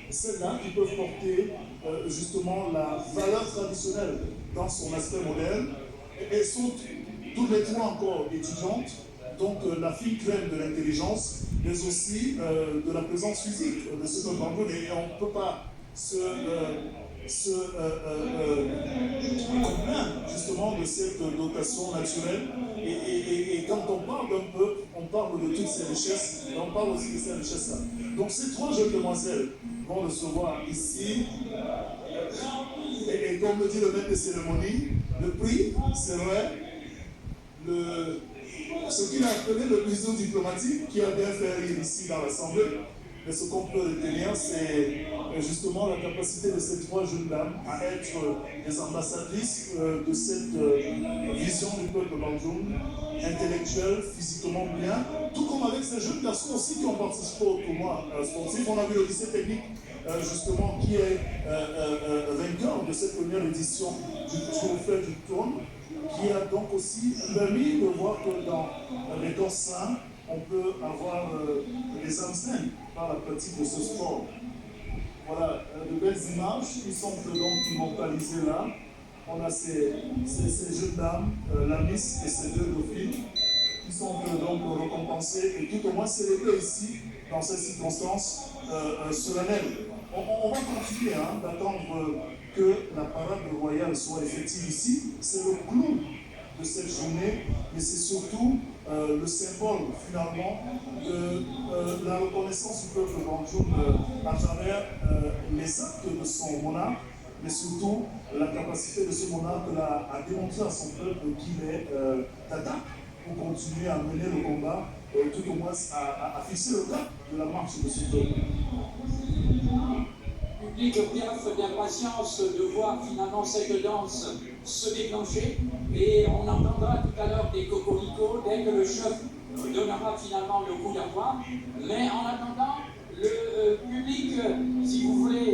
celles-là qui peuvent porter justement la valeur traditionnelle dans son aspect moderne. Elles sont toutes les trois encore étudiantes, donc la fine crème de l'intelligence, mais aussi de la présence physique de ce peuple. Et on ne peut pas se complaindre justement de cette dotation naturelle. Et quand on parle d'un peuple, on parle de toutes ces richesses, et on parle aussi de ces richesses-là. Donc ces trois jeunes demoiselles vont recevoir ici, et comme le dit le maître de cérémonie, le prix serait ce qu'il a appelé le museau diplomatique, qui a bien fait rire ici dans l'Assemblée. Mais ce qu'on peut retenir, c'est justement la capacité de ces trois jeunes dames à être des ambassadrices de cette vision du peuple bandjoun, intellectuelle, physiquement bien, tout comme avec ces jeunes garçons aussi qui ont participé au tournoi sportif. On a vu le lycée technique, justement, qui est vainqueur de cette première édition du trophée du tournoi, qui a donc aussi permis de voir que dans les corps sains, on peut avoir des âmes saines par la pratique de ce sport. Voilà, de belles images qui sont donc immortalisées là. On a ces jeunes dames, la Miss et ces deux dauphines, qui sont donc récompensées et tout au moins célébrées ici, dans ces circonstances solennelles. On va continuer d'attendre que la parade royale soit effective ici. C'est le clou de cette journée, mais c'est surtout le symbole finalement de la reconnaissance du peuple bandjoun à travers les actes de son monarque, mais surtout la capacité de ce monarque à démontrer à son peuple qu'il est d'attaque pour continuer à mener le combat, tout au moins à fixer le cap de la marche de ce peuple. Le public piaffe d'impatience de voir finalement cette danse se déclencher et on entendra tout à l'heure des cocoricots dès que le chef donnera finalement le coup d'envoi. Mais en attendant, le public, si vous voulez,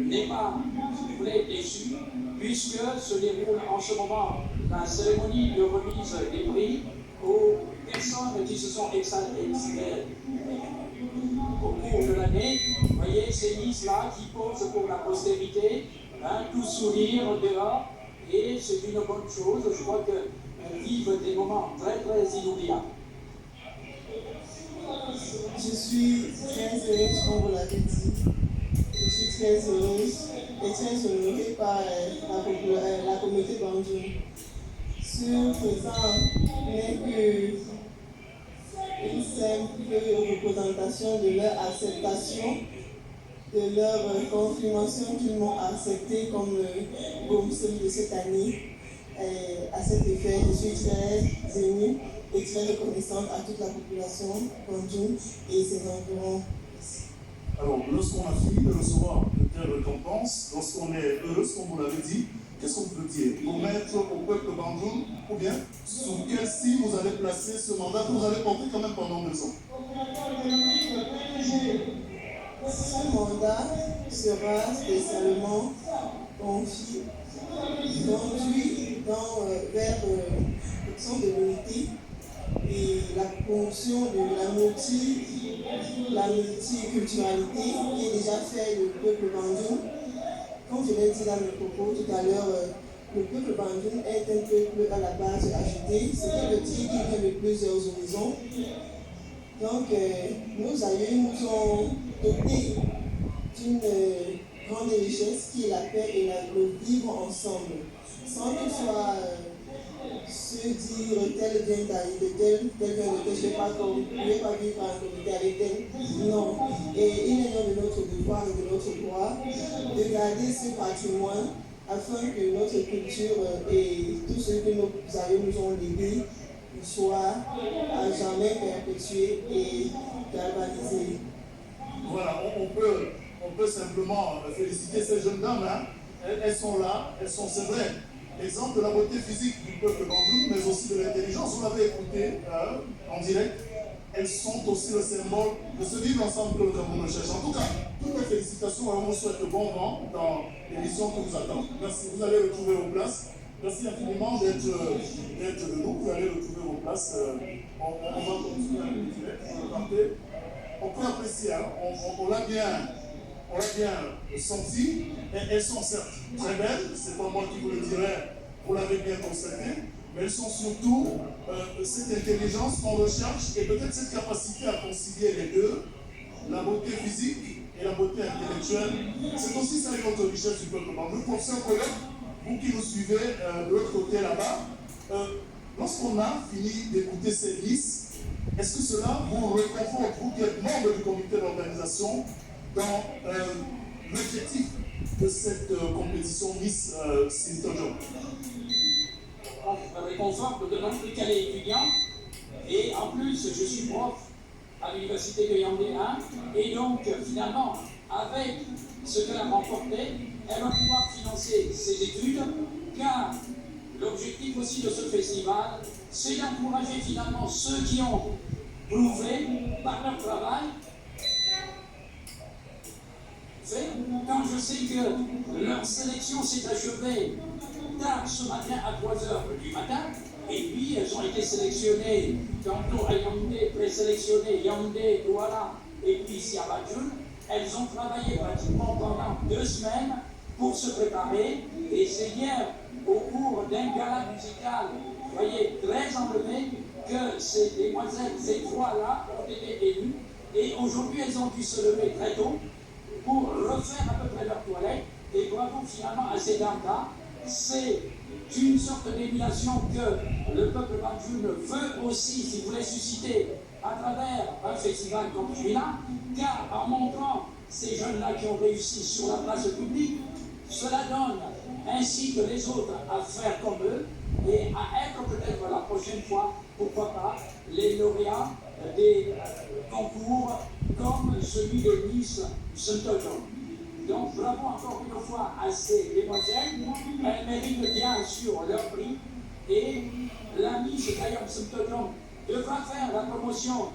n'est pas, si vous voulez, déçu, puisque se déroule en ce moment la cérémonie de remise des prix aux personnes qui se sont exaltées au cours de l'année. Vous voyez ces Miss-là qui posent pour la postérité, tout sourire dehors, et c'est une bonne chose. Je crois qu'elles vivent des moments très très inoubliables. Je suis très heureuse, comme vous l'avez dit. Je suis très heureuse et très honorée par la communauté bandjoun. Ce présent n'est que une simple représentation de leur acceptation, de leur confirmation qu'ils m'ont accepté comme Gomsel de cette année. À cet effet, je suis très émue et très reconnaissante à toute la population bandjoun et ses environs. Alors, lorsqu'on a fini de recevoir de telles récompenses, lorsqu'on est heureux, comme vous l'avez dit, qu'est-ce qu'on peut dire? Pour mettre au peuple bandjoun, ou bien sous quel signe vous allez placer ce mandat que vous allez porter quand même pendant 2 ans? Ce mandat sera spécialement conduit vers l'option de l'unité et la promotion de la multiculturalité qui est déjà fait le peuple bandjoun. Comme je l'ai dit dans mes propos tout à l'heure, le peuple bandjoun est un peuple à la base agité, ce qui veut dire qu'il vient de plusieurs horizons. Donc, nos aïeux nous ont doté d'une grande richesse qui est la paix et le vivre ensemble, sans toutefois se dire tel vient d'arriver, tel vient de tel, je ne vais pas vivre en communauté avec tel. Non. Et il est de notre devoir et de notre droit de garder ce patrimoine afin que notre culture et tout ce que nos aïeux nous ont légué soit à jamais perpétué et galvanisé. Voilà, on peut simplement féliciter ces jeunes dames. Elles sont là, c'est vrai, exemple de la beauté physique du peuple bandjoun, mais aussi de l'intelligence. Vous l'avez écouté en direct. Elles sont aussi le symbole de ce vivre ensemble que le Cameroun recherche. En tout cas, toutes mes félicitations, on vous souhaite bon vent dans l'émission qui vous attend. Merci, vous allez retrouver vos places. Merci infiniment d'être de nous, vous allez retrouver vos places. On va continuer avec le direct, on peut apprécier, on on l'a bien senti, elles sont certes très belles, c'est pas moi qui vous le dirai, vous l'avez bien constaté, mais elles sont surtout cette intelligence qu'on recherche et peut-être cette capacité à concilier les deux, la beauté physique et la beauté intellectuelle. C'est aussi ça notre richesse du peuple bandou. Pour ça, vous qui nous suivez de l'autre côté là-bas, lorsqu'on a fini d'écouter ces listes, est-ce que cela vous réconforte, vous qui êtes membre du comité d'organisation, dans l'objectif de cette compétition Miss Sintojo? Je me réconforte de notre Calais étudiant, et en plus je suis prof à l'université de Yaoundé 1, et donc finalement avec ce qu'elle a remporté, elle va pouvoir financer ses études, car l'objectif aussi de ce festival, c'est d'encourager finalement ceux qui ont prouvé par leur travail. Quand je sais que leur sélection s'est achevée tard ce matin à 3h du matin, et puis elles ont été sélectionnées tantôt à Yaoundé, présélectionnées Yaoundé, Douala, et puis ici à Banjul. Elles ont travaillé pratiquement pendant 2 semaines pour se préparer, et c'est hier, au cours d'un gala musical, vous voyez, très enlevé, que ces demoiselles, ces 3-là, ont été élues, et aujourd'hui elles ont dû se lever très tôt pour refaire à peu près leur toilette, et bravo finalement à ces dames-là. C'est une sorte d'émulation que le peuple bandjoun veut aussi, si vous voulez, susciter à travers un festival comme celui-là, car en montrant ces jeunes-là qui ont réussi sur la place publique, cela donne ainsi que les autres à faire comme eux et à être peut-être la prochaine fois, pourquoi pas, les lauréats des concours comme celui de Miss Sintojo. Donc bravo encore une fois à ces demoiselles, elles méritent bien sûr leur prix, et la Miss Kayam Sintojo devra faire la promotion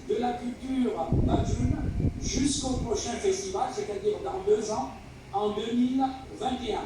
de la culture bandjoun jusqu'au prochain festival, c'est-à-dire dans 2 ans, en 2021.